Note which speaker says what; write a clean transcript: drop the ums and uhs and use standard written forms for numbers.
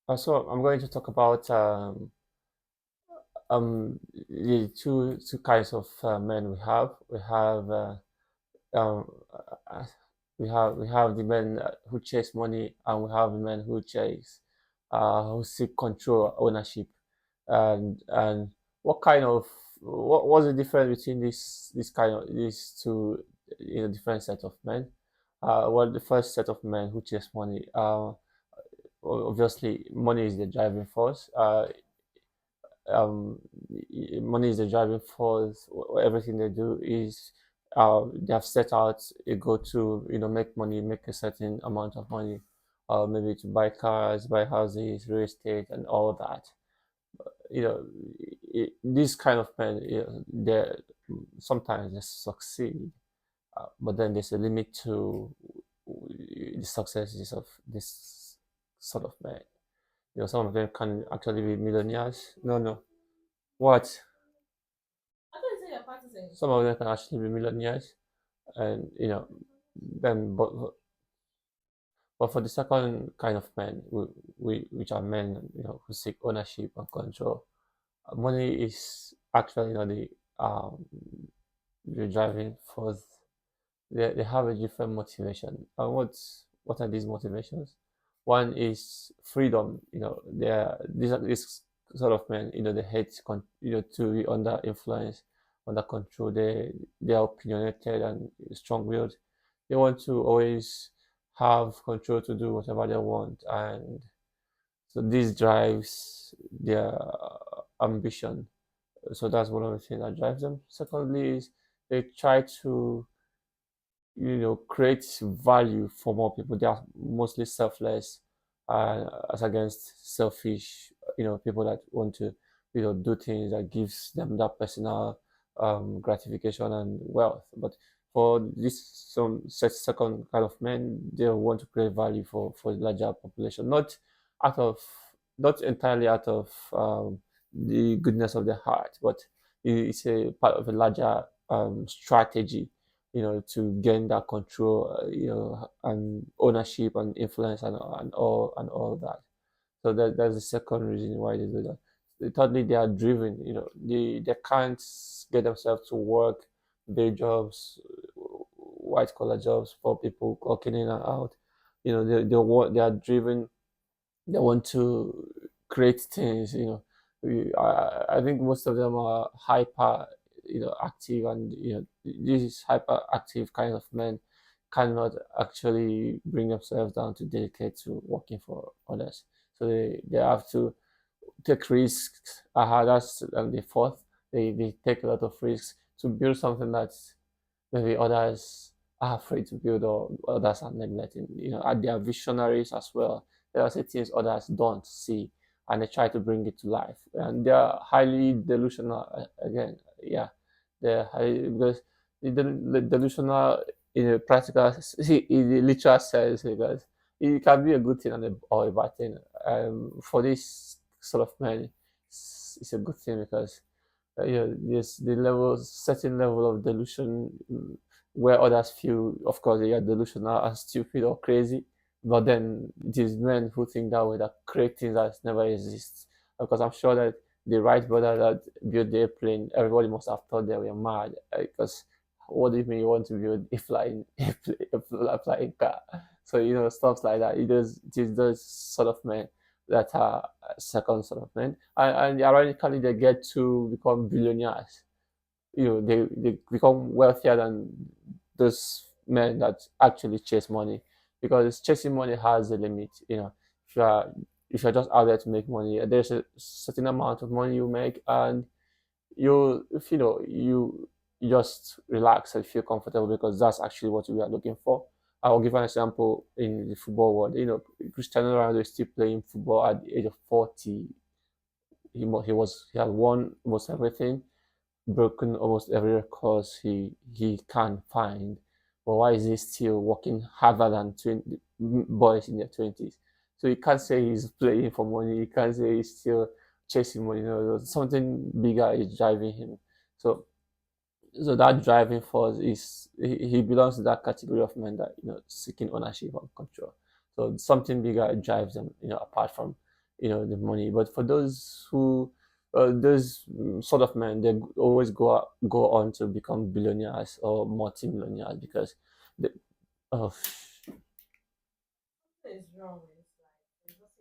Speaker 1: So I'm going to talk about the two kinds of men we have. Um, uh, we have the men who chase money, and we have the men who seek control, ownership, and what kind of what's the difference between these two different set of men? Well, the first set of men who chase money. Obviously, money is the driving force. Um, Money is the driving force. Everything they do is they have set out a goal to make money, make a certain amount of money, maybe to buy cars, buy houses, real estate, and all that. You know, These kind of men, they sometimes they succeed, but then there's a limit to the successes of this sort of man. Some of them can actually be millionaires. No, no. What? Some of them can actually be millionaires, and then but for the second kind of men, which are men, who seek ownership and control, money is actually not the driving force. They have a different motivation. And what are these motivations? One is freedom. These sort of men. They hate to be under influence, under control. They are opinionated and strong-willed. They want to always have control to do whatever they want, and so this drives their ambition. So that's one of the things that drives them. Secondly, is they try to create value for more people. They are mostly selfless, as against selfish, people that want to, do things that gives them that personal gratification and wealth. But for this some such second kind of men, they want to create value for the larger population, out of not entirely out of the goodness of their heart, but it's a part of a larger strategy, to gain that control, and ownership and influence and all that. So that's the second reason why they do that. Thirdly, they are driven. They can't get themselves to work day jobs, white collar jobs for people clocking in and out. They are driven. They want to create things. I think most of them are hyper, active, and these hyperactive kind of men cannot actually bring themselves down to dedicate to working for others. So they have to take risks. That's the fourth. They take a lot of risks to build something that maybe others are afraid to build, or others are neglecting. And they are visionaries as well. There are certain things others don't see, and they try to bring it to life. And they are highly delusional. Again, yeah, they're highly, because the delusional in a practical, see, in the literal sense, because it can be a good thing or a bad thing. For this sort of men, it's a good thing because there's the certain level of delusion, where others feel, of course, they are delusional and stupid or crazy. But then it is men who think that way that create things that never exist. Because I'm sure that the Wright brother that built the airplane, everybody must have thought they were mad. Because what do you mean you want to build a flying a flying car? So stuff like that. It is those sort of men that are second sort of men, and ironically, they get to become billionaires. They become wealthier than those men that actually chase money, because chasing money has a limit. If you're just out there to make money, there's a certain amount of money you make, and if you just relax and feel comfortable, because that's actually what we are looking for. I will give an example in the football world. Cristiano Ronaldo is still playing football at the age of 40. He had won almost everything, broken almost every record he can find. But why is he still working harder than 20 boys in their 20s? So you can't say he's playing for money. You can't say he's still chasing money. Something bigger is driving him. So that driving force is he belongs to that category of men that seeking ownership and control. So something bigger drives them. Apart from the money. But for those sort of men, they always go on to become billionaires or multi-millionaires because they, oh,